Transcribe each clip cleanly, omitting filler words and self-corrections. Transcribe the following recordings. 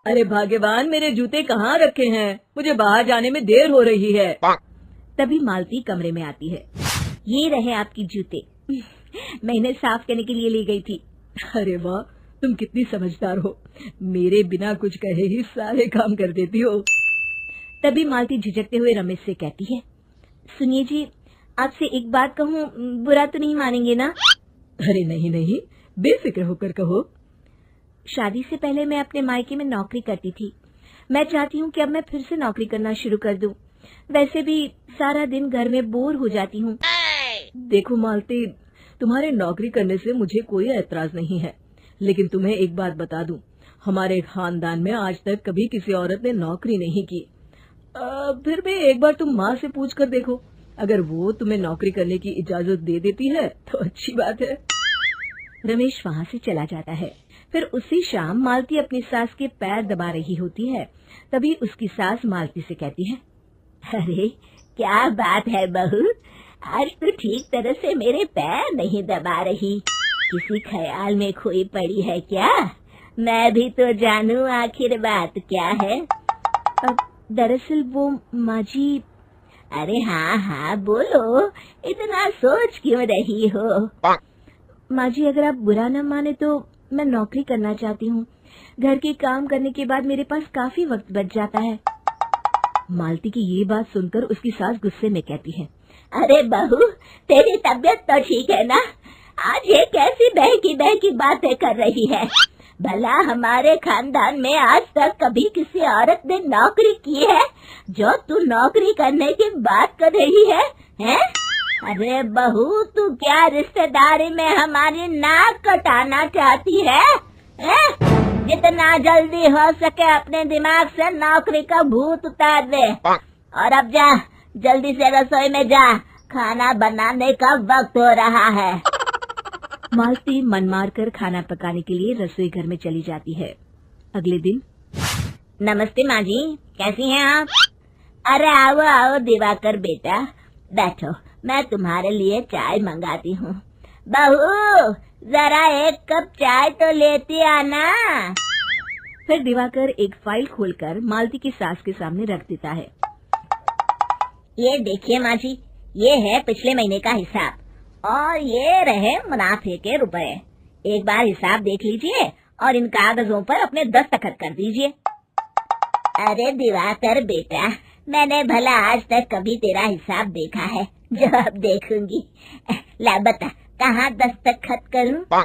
अरे भाग्यवान, मेरे जूते कहाँ रखे हैं? मुझे बाहर जाने में देर हो रही है। तभी मालती कमरे में आती है। ये रहे आपकी जूते। मैं इन्हें साफ करने के लिए ले गई थी। अरे वाह, तुम कितनी समझदार हो। मेरे बिना कुछ कहे ही सारे काम कर देती हो। तभी मालती झिझकते हुए रमेश से कहती है, सुनिए जी, आपसे एक बात कहूँ, बुरा तो नहीं मानेंगे ना? अरे नहीं नहीं, बेफिक्र होकर कहो। शादी से पहले मैं अपने मायके में नौकरी करती थी। मैं चाहती हूँ कि अब मैं फिर से नौकरी करना शुरू कर दूं। वैसे भी सारा दिन घर में बोर हो जाती हूँ। देखो मालती, तुम्हारे नौकरी करने से मुझे कोई ऐतराज नहीं है, लेकिन तुम्हें एक बात बता दूं, हमारे खानदान में आज तक कभी किसी औरत ने नौकरी नहीं की। फिर भी एक बार तुम माँ से पूछ कर देखो, अगर वो तुम्हें नौकरी करने की इजाजत दे देती है तो अच्छी बात है। रमेश वहाँ से चला जाता है। फिर उसी शाम मालती अपनी सास के पैर दबा रही होती है। तभी उसकी सास मालती से कहती है, अरे क्या बात है बहू, आज तो ठीक तरह से मेरे पैर नहीं दबा रही। किसी ख्याल में खोई पड़ी है क्या? मैं भी तो जानूं आखिर बात क्या है। दरअसल वो माँ जी। अरे हाँ हाँ बोलो, इतना सोच क्यों रही हो? माँ जी, अगर आप बुरा न माने तो मैं नौकरी करना चाहती हूँ। घर के काम करने के बाद मेरे पास काफी वक्त बच जाता है। मालती की ये बात सुनकर उसकी सास गुस्से में कहती है, अरे बहू, तेरी तबीयत तो ठीक है ना? आज ये कैसी बहकी बातें कर रही है? भला हमारे खानदान में आज तक कभी किसी औरत ने नौकरी की है जो तू नौकरी करने की बात कर रही है, हैं? अरे बहू, तू क्या रिश्तेदारी में हमारी नाक कटाना चाहती है? जितना जल्दी हो सके अपने दिमाग से नौकरी का भूत उतार दे। और अब जा, जल्दी से रसोई में जा, खाना बनाने का वक्त हो रहा है। मालती मन मार कर खाना पकाने के लिए रसोई घर में चली जाती है। अगले दिन, नमस्ते माँ जी, कैसी हैं आप? अरे आओ आओ दिवाकर बेटा, बैठो, मैं तुम्हारे लिए चाय मंगाती हूँ। बहू, जरा एक कप चाय तो लेती आना। फिर दिवाकर एक फाइल खोलकर मालती की सास के सामने रख देता है। ये देखिए माँ जी, ये है पिछले महीने का हिसाब और ये रहे मुनाफे के रुपए। एक बार हिसाब देख लीजिए और इन कागजों पर अपने दस्तखत कर दीजिए। अरे दिवाकर बेटा, मैंने भला आज तक कभी तेरा हिसाब देखा है जो अब देखूंगी? ला बता, कहाँ दस्तखत करूं?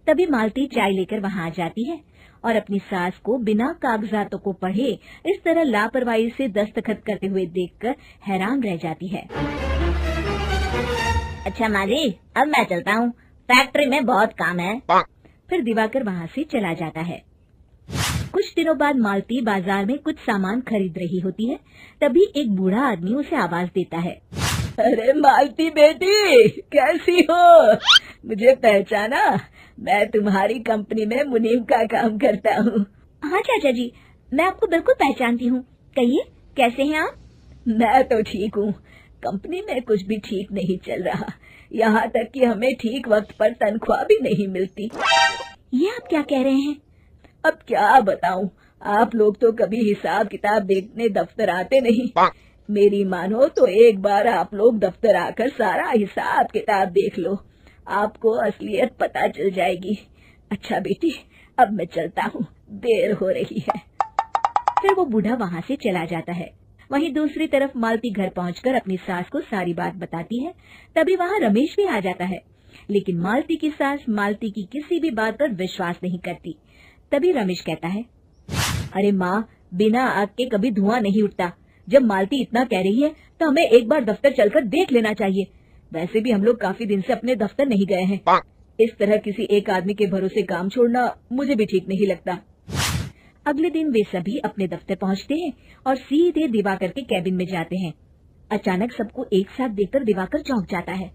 तभी मालती चाय लेकर वहाँ आ जाती है और अपनी सास को बिना कागजातों को पढ़े इस तरह लापरवाही से दस्तखत करते हुए देखकर हैरान रह जाती है। अच्छा माँ जी, अब मैं चलता हूँ, फैक्ट्री में बहुत काम है। फिर दिवाकर वहाँ से चला जाता है। कुछ दिनों बाद मालती बाजार में कुछ सामान खरीद रही होती है। तभी एक बूढ़ा आदमी उसे आवाज देता है, अरे मालती बेटी, कैसी हो? मुझे पहचाना? मैं तुम्हारी कंपनी में मुनीम का काम करता हूँ। हाँ चाचा जी, मैं आपको बिल्कुल पहचानती हूँ। कहिए, कैसे हैं आप? मैं तो ठीक हूँ, कंपनी में कुछ भी ठीक नहीं चल रहा, यहाँ तक कि हमें ठीक वक्त पर तनख्वाह भी नहीं मिलती। ये आप क्या कह रहे हैं? अब क्या बताऊं, आप लोग तो कभी हिसाब किताब देखने दफ्तर आते नहीं। मेरी मानो तो एक बार आप लोग दफ्तर आकर सारा हिसाब किताब देख लो, आपको असलियत पता चल जाएगी। अच्छा बेटी, अब मैं चलता हूँ, देर हो रही है। फिर वो बूढ़ा वहाँ से चला जाता है। वहीं दूसरी तरफ मालती घर पहुंचकर अपनी सास को सारी बात बताती है। तभी वहाँ रमेश भी आ जाता है, लेकिन मालती की सास मालती की किसी भी बात पर विश्वास नहीं करती। तभी रमेश कहता है, अरे माँ, बिना आग के कभी धुआं नहीं उठता। जब मालती इतना कह रही है तो हमें एक बार दफ्तर चलकर देख लेना चाहिए। वैसे भी हम लोग काफी दिन से अपने दफ्तर नहीं गए हैं। इस तरह किसी एक आदमी के भरोसे काम छोड़ना मुझे भी ठीक नहीं लगता। अगले दिन वे सभी अपने दफ्तर पहुंचते हैं और सीधे दिवाकर के कैबिन में जाते हैं। अचानक सबको एक साथ देखकर दिवाकर चौंक जाता है।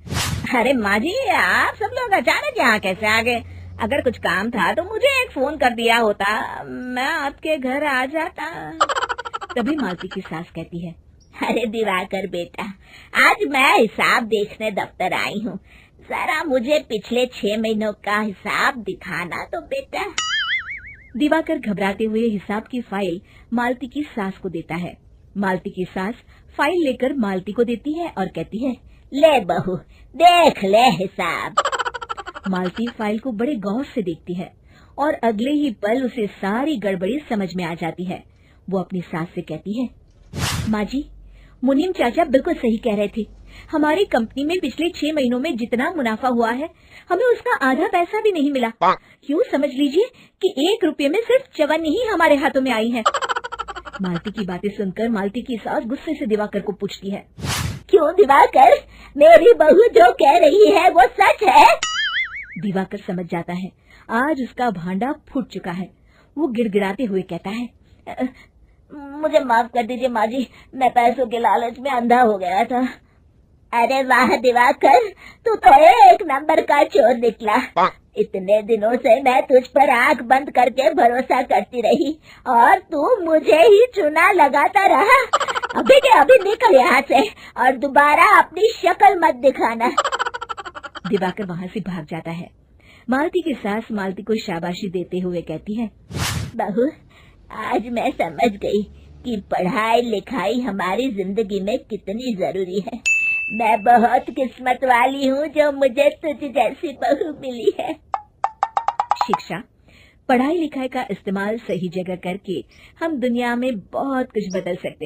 अरे माँ जी, आप सब लोग अचानक यहाँ कैसे आ गए? अगर कुछ काम था तो मुझे एक फोन कर दिया होता, मैं आपके घर आ जाता। तभी मालती की सास कहती है, अरे दिवाकर बेटा, आज मैं हिसाब देखने दफ्तर आई हूँ, जरा मुझे पिछले 6 महीनों का हिसाब दिखाना तो बेटा। दिवाकर घबराते हुए हिसाब की फाइल मालती की सास को देता है। मालती की सास फाइल लेकर मालती को देती है और कहती है, ले बहू, देख ले हिसाब। मालती फाइल को बड़े गौर से देखती है और अगले ही पल उसे सारी गड़बड़ी समझ में आ जाती है। वो अपनी सास से कहती है, माँ जी, मुनीम चाचा बिल्कुल सही कह रहे थे। हमारी कंपनी में पिछले 6 महीनों में जितना मुनाफा हुआ है, हमें उसका आधा पैसा भी नहीं मिला। यूँ समझ लीजिए कि 1 रुपये में सिर्फ चवन्नी ही हमारे हाथों में आई है। मालती की बातें सुनकर मालती की सास गुस्से से दिवाकर को पूछती है, क्यों दिवाकर, मेरी बहू जो कह रही है वो सच है? दिवाकर समझ जाता है आज उसका भांडा फूट चुका है। वो गिड़गिड़ाते हुए कहता है, मुझे माफ कर दीजिए माँ जी, मैं पैसों के लालच में अंधा हो गया था। अरे वाह दिवाकर, तू तो 1 नंबर का चोर निकला। इतने दिनों से मैं तुझ पर आंख बंद करके भरोसा करती रही और तू मुझे ही चुना लगाता रहा। अभी के अभी निकल यहाँ से और दोबारा अपनी शक्ल मत दिखाना। दिवाकर वहाँ से भाग जाता है। मालती की सास मालती को शाबाशी देते हुए कहती है, बहू, आज मैं समझ गई कि पढ़ाई लिखाई हमारी जिंदगी में कितनी जरूरी है। मैं बहुत किस्मत वाली हूँ जो मुझे तुझ जैसी बहू मिली है। शिक्षा, पढ़ाई लिखाई का इस्तेमाल सही जगह करके हम दुनिया में बहुत कुछ बदल सकते हैं।